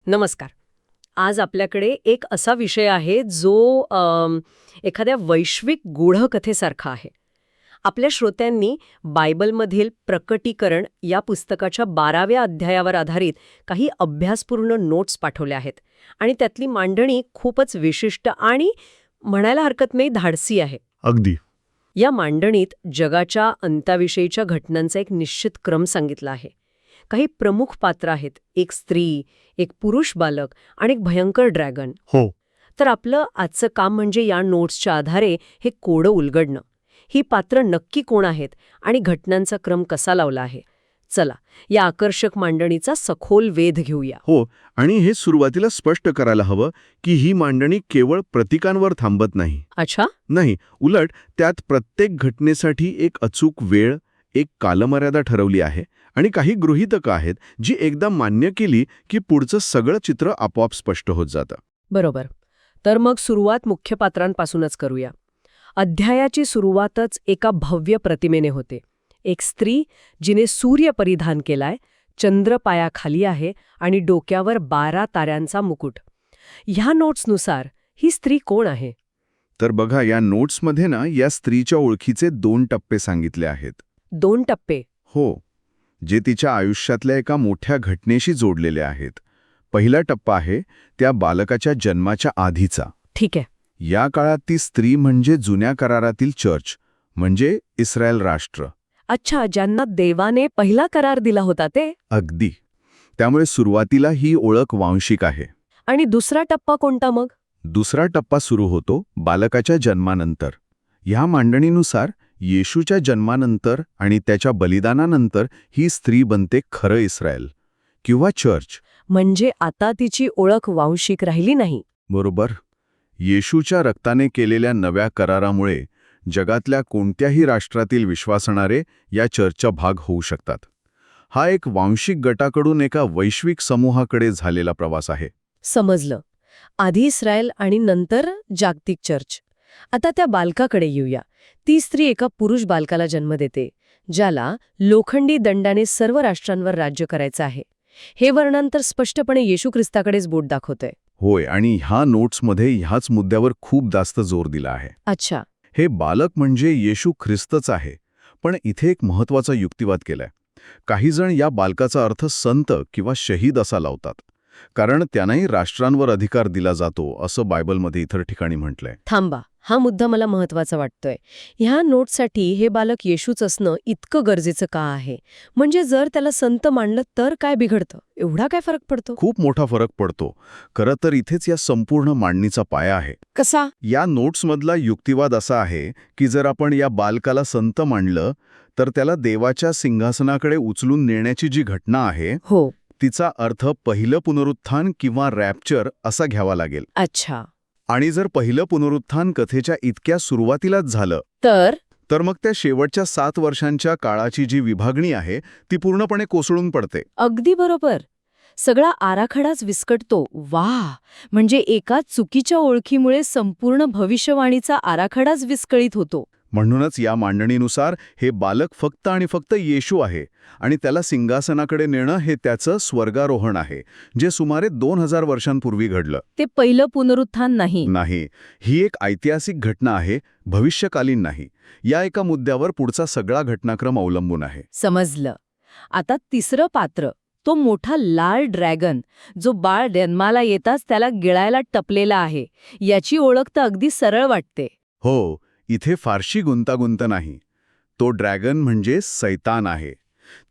नमस्कार. आज आपल्याकडे एक असा विषय आहे जो एखाद्या वैश्विक गूढकथेसारखा आहे. आपल्या श्रोत्यांनी बायबलमधील प्रकटीकरण या पुस्तकाच्या 12व्या अध्यायावर आधारित काही अभ्यासपूर्ण नोट्स पाठवल्या आहेत आणि त्यातली मांडणी खूपच विशिष्ट आणि म्हणायला हरकत नाही धाडसी आहे. अगदी. या मांडणीत जगाच्या अंताविषयीच्या घटनांचा एक निश्चित क्रम सांगितला आहे. काही प्रमुख पात्र आहेत, एक स्त्री, एक पुरुष बालक आणि एक भयंकर ड्रॅगन. हो. तर आपलं आजचं काम म्हणजे या नोट्सच्या आधारे हे कोडं उलगडणं. ही पात्र नक्की कोण आहेत आणि घटनांचा क्रम कसा लावला आहे. चला या आकर्षक मांडणीचा सखोल वेध घेऊया. हो, आणि हे सुरुवातीला स्पष्ट करायला हवं की ही मांडणी केवळ प्रतीकांवर थांबत नाही. अच्छा. नाही, उलट त्यात प्रत्येक घटनेसाठी एक अचूक वेळ, एक कालमर्यादा ठरवली आहे आणि काही गृहीतकं आहेत जी एकदा मान्य केली की पुढचं सगळं चित्र आपोआप स्पष्ट होत जातं. बरोबर. तर मग सुरुवात मुख्य पात्रांपासूनच करूया. अध्यायाची सुरुवातच एका भव्य प्रतिमेने होते. एक स्त्री जिने सूर्य परिधान केलाय, चंद्र पायाखाली आहे आणि डोक्यावर 12 ताऱ्यांचा मुकुट. ह्या नोट्सनुसार ही स्त्री कोण आहे? तर बघा, या नोट्समध्ये ना या स्त्रीच्या ओळखीचे 2 टप्पे सांगितले आहेत. 2 टप्पे? हो, जे तिच्या आयुष्यातल्या एका मोठ्या घटनेशी जोडलेले आहेत. पहिला टप्पा आहे त्या बालकाच्या जन्माच्या आधीचा. ठीक आहे. या काळात ती स्त्री म्हणजे जुन्या करारातील चर्च, म्हणजे इस्रायल राष्ट्र. अच्छा, ज्यांना देवाने पहिला करार दिला होता ते? अगदी. त्यामुळे सुरुवातीला ही ओळख वांशिक आहे. आणि दुसरा टप्पा कोणता मग? दुसरा टप्पा सुरू होतो बालकाच्या जन्मानंतर. ह्या मांडणीनुसार येशूच्या जन्मानंतर आणि त्याच्या बलिदानानंतर ही स्त्री बनते खरं इस्रायल किंवा चर्च. म्हणजे आता तिची ओळख वांशिक राहिली नाही. बरोबर. येशूच्या रक्ताने केलेल्या नव्या करारामुळे जगातल्या कोणत्याही राष्ट्रातील विश्वासणारे या चर्चचा भाग होऊ शकतात. हा एक वांशिक गटाकडून एका वैश्विक समूहाकडे झालेला प्रवास आहे. समजलं. आधी इस्रायल आणि नंतर जागतिक चर्च. आता त्या बालकाकडे येऊया. ती स्त्री एका पुरुष बालकाला जन्म देते, ज्याला लोखंडी दंडाने सर्व राष्ट्रांवर राज्य करायचं आहे. हे वर्णन तर स्पष्टपणे येशू ख्रिस्ताकडेच बोट दाखवतंय. होय, आणि ह्या नोट्समध्ये ह्याच मुद्द्यावर खूप जास्त जोर दिला आहे. अच्छा. हे बालक म्हणजे येशू ख्रिस्तच आहे. पण इथे एक महत्वाचा युक्तिवाद केलाय. काही जण या बालकाचा अर्थ संत किंवा शहीद असा लावतात, कारण त्यांनाही राष्ट्रांवर अधिकार दिला जातो असं बायबलमध्ये इतर ठिकाणी म्हटलंय. थांबा, हा मुद्दा मला महत्वाचा वाटतोय. ह्या नोटसाठी हे बालक येशूच असणं इतकं गरजेचं का आहे? म्हणजे जर त्याला संत मानलं तर काय बिघडतं? एवढा काय फरक पडतो? खूप मोठा फरक पडतो. खरं तर इथेच या संपूर्ण मांडणीचा पाया आहे. कसा? या नोट्समधला युक्तिवाद असा आहे की जर आपण या बालकाला संत मानलं तर त्याला देवाच्या सिंहासनाकडे उचलून नेण्याची जी घटना आहे, हो, तिचा अर्थ पहिलं पुनरुत्थान किंवा रॅप्चर असा घ्यावा लागेल. अच्छा. आणि जर पहिलं पुनरुत्थान कथेच्या इतक्या सुरुवातीलाच झालं तर मग त्या शेवटच्या 7 वर्षांच्या काळाची जी विभागणी आहे ती पूर्णपणे कोसळून पडते. अगदी बरोबर. सगळा आराखडाच विस्कटतो. वाह! म्हणजे एका चुकीच्या ओळखीमुळे संपूर्ण भविष्यवाणीचा आराखडाच विस्कळीत होतो. म्हणूनच या मांडणीनुसार हे बालक फक्त आणि फक्त येशू आहे आणि त्याला सिंहासनाकडे नेणं हे त्याचं स्वर्गारोहण आहे, जे सुमारे 2000 वर्षांपूर्वी घडलं. ते पहिलं पुनरुत्थान नाही. नाही, ही एक ऐतिहासिक घटना आहे, भविष्यकालीन नाही. या एका मुद्द्यावर पुढचा सगळा घटनाक्रम अवलंबून आहे. समजलं. आता तिसरं पात्र, तो मोठा लाल ड्रॅगन, जो बाळ जन्माला येताच त्याला गिळायला टपलेला आहे. याची ओळख तर अगदी सरळ वाटते. हो, इथे फारशी गुंतागुंत नाही. तो ड्रॅगन म्हणजे सैतान आहे.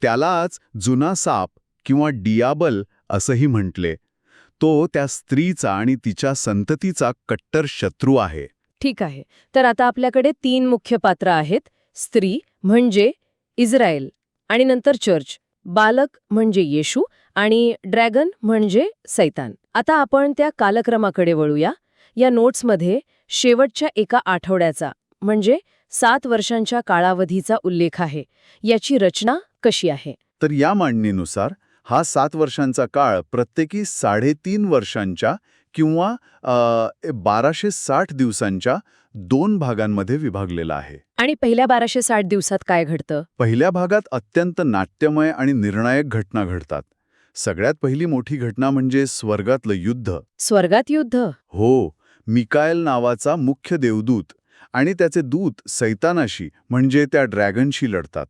त्यालाच जुना साप किंवा डियाबल असंही म्हटले. तो त्या स्त्रीचा आणि तिच्या संततीचा कट्टर शत्रू आहे. ठीक आहे. तर आता आपल्याकडे 3 मुख्य पात्र आहेत. स्त्री म्हणजे इस्रायल आणि नंतर चर्च, बालक म्हणजे येशू आणि ड्रॅगन म्हणजे सैतान. आता आपण त्या कालक्रमाकडे वळूया. या नोट्समध्ये शेवटच्या एका आठवड्याचा म्हणजे 7 वर्षांच्या कालावधीचा उल्लेख आहे. याची रचना कशी आहे? तर या मांडणीनुसार हा 7 वर्षांचा काळ प्रत्येकी 3.5 वर्षांच्या किंवा 1260 दिवसांच्या 2 भागांमध्ये विभागलेला आहे. आणि पहिल्या 1260 दिवसात काय घडतं? पहिल्या भागात अत्यंत नाट्यमय आणि निर्णायक घटना घडतात. सगळ्यात पहिली मोठी घटना म्हणजे स्वर्गातलं युद्ध. स्वर्गात युद्ध? हो, मिकाएल नावाचा मुख्य देवदूत आणि त्याचे दूत सैतानाशी म्हणजे त्या ड्रॅगनशी लढतात.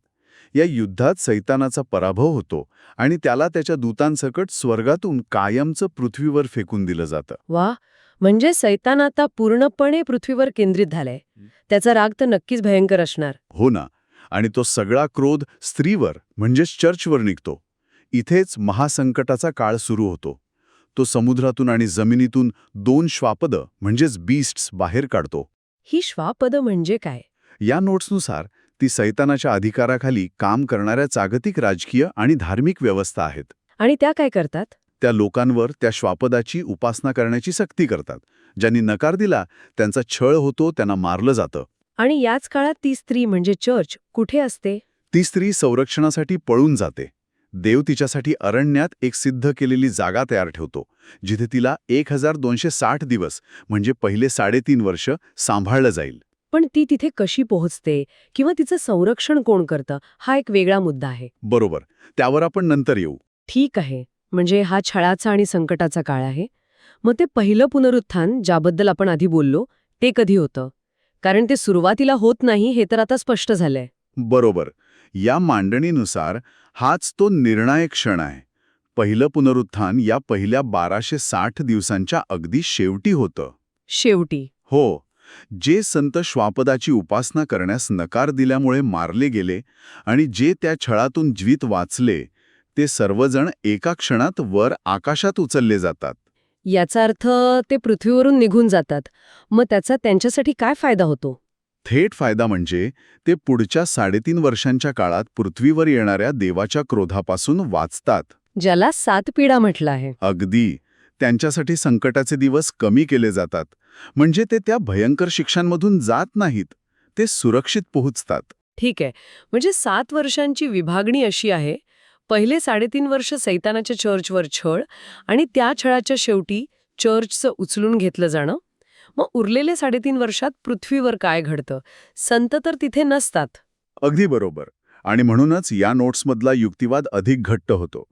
या युद्धात सैतानाचा पराभव होतो आणि त्याला त्याच्या दूतांसकट स्वर्गातून कायमचं पृथ्वीवर फेकून दिलं जातं. वा, म्हणजे सैतान आता पूर्णपणे पृथ्वीवर केंद्रित झालाय. त्याचा राग तर नक्कीच भयंकर असणार. हो ना, आणि तो सगळा क्रोध स्त्रीवर म्हणजेच चर्चवर निघतो. इथेच महासंकटाचा काळ सुरू होतो. तो समुद्रातून आणि जमिनीतून 2 श्वापदं म्हणजेच बीस्ट्स बाहेर काढतो. ही श्वापद म्हणजे काय? या नोट्सनुसार ती सैतानाच्या अधिकाराखाली काम करणाऱ्या जागतिक राजकीय आणि धार्मिक व्यवस्था आहेत. आणि त्या काय करतात? त्या लोकांवर त्या श्वापदाची उपासना करण्याची सक्ती करतात. ज्यांनी नकार दिला त्यांचा छळ होतो, त्यांना मारलं जातं. आणि याच काळात ती स्त्री म्हणजे चर्च कुठे असते? ती स्त्री संरक्षणासाठी पळून जाते. देव तिच्यासाठी अरण्यात एक सिद्ध केलेली जागा तयार ठेवतो, जिथे तिला 1260 दिवस म्हणजे पहिले 3.5 वर्ष सांभाळलं जाईल. पण ती तिथे कशी पोहोचते किंवा तिचं संरक्षण कोण करतं, हा एक वेगळा मुद्दा आहे. बरोबर, त्यावर आपण नंतर येऊ. ठीक आहे, म्हणजे हा छळाचा आणि संकटाचा काळ आहे. मग ते पहिलं पुनरुत्थान ज्याबद्दल आपण आधी बोललो, ते कधी होतं? कारण ते सुरुवातीला होत नाही हे तर आता स्पष्ट झालंय. बरोबर, या मांडणीनुसार हाच तो निर्णायक क्षण आहे. पहिलं पुनरुत्थान या पहिल्या 1260 दिवसांच्या अगदी शेवटी होतं. शेवटी? हो, जे संत श्वापदाची उपासना करण्यास नकार दिल्यामुळे मारले गेले आणि जे त्या छळातून जीवित वाचले, ते सर्वजण एका क्षणात वर आकाशात उचलले जातात. याचा अर्थ ते पृथ्वीवरून निघून जातात. मग त्याचा त्यांच्यासाठी काय फायदा होतो? थेट फायदा म्हणजे ते पुढच्या 3.5 वर्षांच्या काळात पृथ्वीवर येणाऱ्या देवाच्या क्रोधापासून वाचतात. ज्याला 7 पिढा म्हटलं आहे. अगदी. त्यांच्यासाठी संकटाचे दिवस कमी केले जातात. म्हणजे ते त्या भयंकर शिक्षांमधून जात नाहीत, ते सुरक्षित पोहोचतात. ठीक आहे, म्हणजे 7 वर्षांची विभागणी अशी आहे. पहिले 3.5 वर्ष सैतानाच्या चर्चवर छळ आणि त्या छळाच्या शेवटी चर्चचं उचलून घेतलं जाणं. मग उरलेले 3.5 वर्षात पृथ्वीवर काय घडतं? संत तर तिथे नसतात. अगदी बरोबर. आणि म्हणूनच या नोट्समधला युक्तिवाद अधिक घट्ट होतो.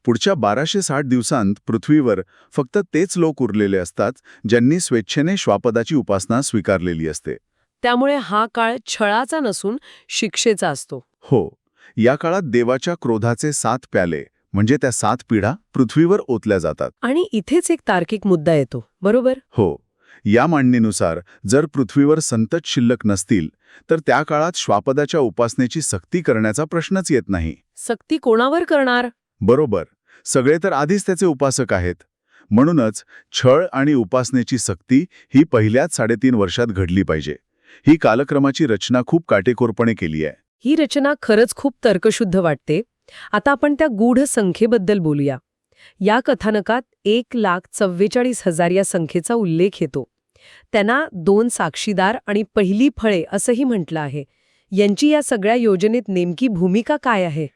पुढच्या 1260 दिवसांत पृथ्वीवर फक्त तेच लोक उरलेले असतात ज्यांनी स्वेच्छेने श्वापदाची उपासना स्वीकारलेली असते. त्यामुळे हा काळ छळाचा नसून शिक्षेचा असतो. हो, या काळात देवाच्या क्रोधाचे 7 प्याले म्हणजे त्या 7 पिढा पृथ्वीवर ओतल्या जातात. आणि इथेच एक तार्किक मुद्दा येतो, बरोबर? हो, या मांडणीनुसार जर पृथ्वीवर संतच शिल्लक नसतील तर त्या काळात श्वापदाच्या उपासनेची सक्ती करण्याचा प्रश्नच येत नाही. सक्ती कोणावर करणार? बरोबर, सगळे तर आधीच त्याचे उपासक आहेत. म्हणूनच छळ आणि उपासनेची सक्ती ही पहिल्याच 3.5 वर्षात घडली पाहिजे. ही कालक्रमाची रचना खूप काटेकोरपणे केली आहे. ही रचना खरंच खूप तर्कशुद्ध वाटते. आता आपण त्या गूढ संख्येबद्दल बोलूया. या कथानकात 1,44,000 या संख्येचा उल्लेख येतो. त्यांना 2 साक्षीदार आणि पहिली फळे असंही म्हटलं आहे. यांची या सगळ्या योजनेत नेमकी भूमिका काय आहे?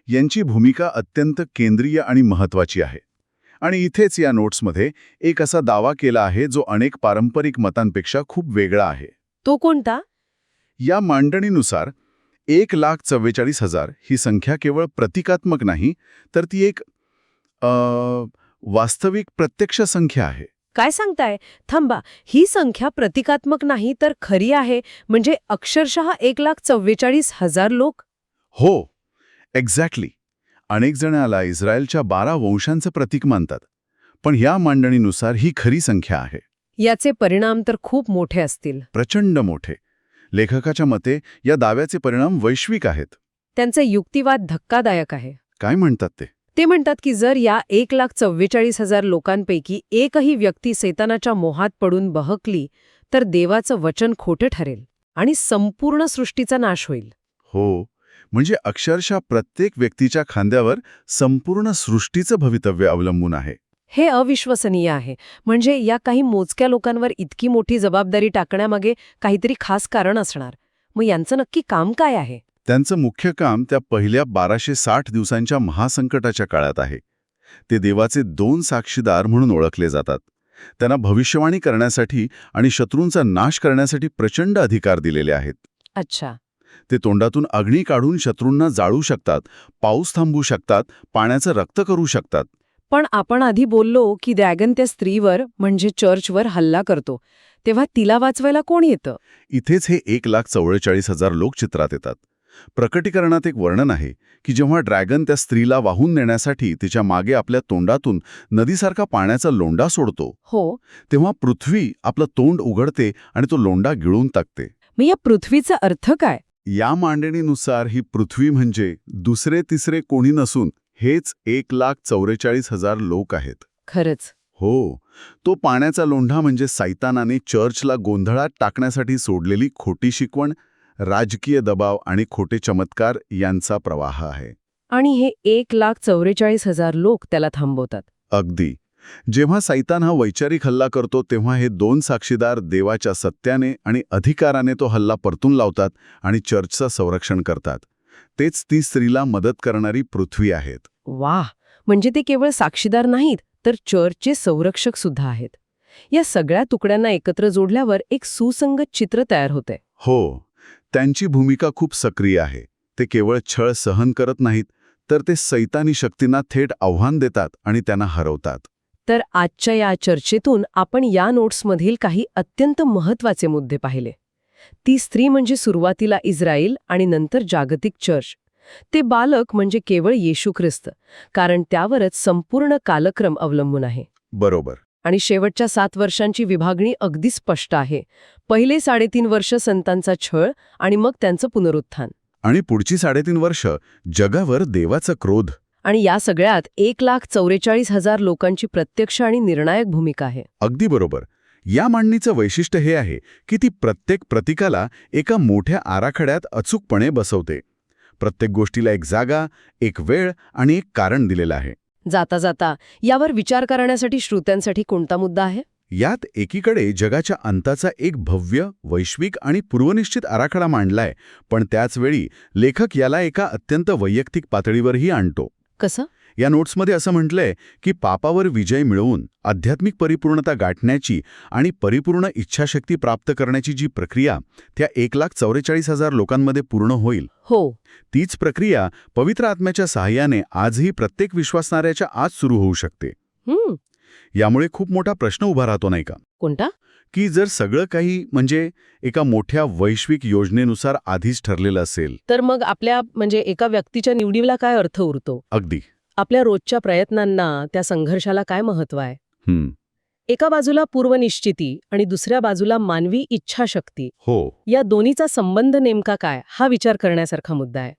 यांची भूमिका अत्यंत केंद्रीय आणि महत्वाची आहे. आणि इथेच या नोट्समध्ये एक असा दावा केला आहे जो अनेक पारंपरिक मतांपेक्षा खूप वेगळा आहे. तो कोणता? या मांडणीनुसार 1,44,000 ही संख्या केवळ प्रतिकात्मक नाही, तर ती एक वास्तविक प्रत्यक्ष संख्या आहे. काय सांगताय? थांबा, ही संख्या प्रतिकात्मक नाही तर खरी आहे, म्हणजे अक्षरशः 1,44,000 लोक? हो, एक्झॅक्टली. अनेक जण याला इस्रायलच्या 12 वंशांचं प्रतीक मानतात. पण या मांडणीनुसार ही खरी संख्या आहे. याचे परिणाम तर खूप मोठे असतील. प्रचंड मोठे. लेखकाच्या मते या दाव्याचे परिणाम वैश्विक आहेत. त्यांचे युक्तिवाद धक्कादायक आहे. काय म्हणतात ते? ते म्हणतात की जर या 1,44,000 लोकांपैकी एकही व्यक्ती सैतानाच्या मोहात पडून बहकली तर देवाचं वचन खोटं ठरेल आणि संपूर्ण सृष्टीचा नाश होईल. हो, म्हणजे अक्षरशः प्रत्येक व्यक्तीच्या खांद्यावर संपूर्ण सृष्टीचं भवितव्य अवलंबून आहे. हे अविश्वसनीय आहे. म्हणजे या काही मोजक्या लोकांवर इतकी मोठी जबाबदारी टाकण्यामागे काहीतरी खास कारण असणार. मग यांचं नक्की काम काय आहे? त्यांचं मुख्य काम त्या पहिल्या 1260 दिवसांच्या महासंकटाच्या काळात आहे. ते देवाचे 2 साक्षीदार म्हणून ओळखले जातात. त्यांना भविष्यवाणी करण्यासाठी आणि शत्रूंचा नाश करण्यासाठी प्रचंड अधिकार दिलेले आहेत. अच्छा. ते तोंडातून अग्नी काढून शत्रूंना जाळू शकतात, पाऊस थांबवू शकतात, पाण्याचं रक्त करू शकतात. पण आपण आधी बोललो की ड्रॅगन त्या स्त्रीवर म्हणजे चर्चवर हल्ला करतो, तेव्हा तिला वाचवायला कोण येतं? इथेच हे 1,44,000 लोक चित्रात येतात. प्रकटीकरणात एक वर्णन आहे की जेव्हा ड्रॅगन त्या स्त्रीला वाहून नेण्यासाठी तिच्या मागे आपल्या तोंडातून नदीसारखा पाण्याचा लोंढा सोडतो, हो, तेव्हा पृथ्वी आपलं तोंड उघडते आणि तो लोंढा गिळून टाकते. मग या पृथ्वीचा अर्थ काय? या मांडणीनुसार ही पृथ्वी म्हणजे दुसरे तिसरे कोणी नसून हेच 1,44,000 लोक आहेत. खरंच. हो, तो पाण्याचा लोंढा म्हणजे सैतानाने चर्चला गोंधळात टाकण्यासाठी सोडलेली खोटी शिकवण, राजकीय दबाव आणि खोटे चमत्कार यांचा प्रवाह आहे. आणि हे 1,44,000 लोक त्याला थांबवतात. अगदी. जेव्हा सैतान हा वैचारिक हल्ला करतो तेव्हा हे 2 साक्षीदार देवाच्या सत्याने आणि अधिकाराने तो हल्ला परतून लावतात आणि चर्चचं संरक्षण करतात. तेच ती स्त्रीला मदत करणारी पृथ्वी आहेत. वाह! म्हणजे ते केवळ साक्षीदार नाहीत, तर चर्चचे संरक्षक सुद्धा आहेत. या सगळ्या तुकड्यांना एकत्र जोडल्यावर एक सुसंगत चित्र तयार होते. हो, त्यांची भूमिका खूप सक्रिय आहे. ते केवळ छळ सहन करत नाहीत, तर ते सैतानी शक्तींना थेट आव्हान देतात आणि त्यांना हरवतात. तर आजच्या या चर्चेतून आपण या नोट्समधील काही अत्यंत महत्त्वाचे मुद्दे पाहिले. ती स्त्री म्हणजे सुरुवातीला इस्रायल आणि नंतर जागतिक चर्च. ते बालक म्हणजे केवळ येशू ख्रिस्त, कारण त्यावरच संपूर्ण कालक्रम अवलंबून आहे. बरोबर. आणि शेवटच्या 7 वर्षांची विभागणी अगदी स्पष्ट आहे. पहिले 3.5 वर्ष संतांचा छळ आणि मग त्यांचं पुनरुत्थान. आणि पुढची 3.5 वर्ष जगावर देवाचा क्रोध. आणि या सगळ्यात 1,44,000 लोकांची प्रत्यक्ष आणि निर्णायक भूमिका आहे. अगदी बरोबर. या मांडणीचं वैशिष्ट्य हे आहे की ती प्रत्येक प्रतीकाला एका मोठ्या आराखड्यात अचूकपणे बसवते. प्रत्येक गोष्टीला एक जागा, एक वेळ आणि एक कारण दिलेलं आहे. जाता जाता यावर विचार करण्यासाठी श्रोत्यांसाठी कोणता मुद्दा आहे? यात एकीकडे जगाच्या अंताचा एक भव्य, वैश्विक आणि पूर्वनिश्चित आराखडा मांडलाय, पण त्याचवेळी लेखक याला एका अत्यंत वैयक्तिक पातळीवरही आणतो. कसं? या नोट्समध्ये असं म्हटलंय की पापावर विजय मिळवून आध्यात्मिक परिपूर्णता गाठण्याची आणि परिपूर्ण इच्छाशक्ती प्राप्त करण्याची जी प्रक्रिया त्या 1,44,000 लोकांमध्ये पूर्ण होईल, हो, तीच प्रक्रिया पवित्र आत्म्याच्या सहाय्याने आजही प्रत्येक विश्वासणाऱ्याच्या आत सुरू होऊ शकते. यामुळे खूप मोठा प्रश्न उभा राहतो, नाही का? कोणता? की जर सगळं काही म्हणजे एका मोठ्या वैश्विक योजनेनुसार आधीच ठरलेलं असेल, तर मग आपल्या म्हणजे एका व्यक्तीच्या निवडीला काय अर्थ उरतो? अगदी. आपल्या रोजच्या प्रयत्नांना, त्या संघर्षाला काय महत्त्व आहे? हं. एका बाजूला पूर्वनिश्चिती आणि दुसऱ्या बाजूला मानवी इच्छाशक्ती. हो. या दोन्हीचा संबंध नेमका काय, हा विचार करण्यासारखा मुद्दा आहे.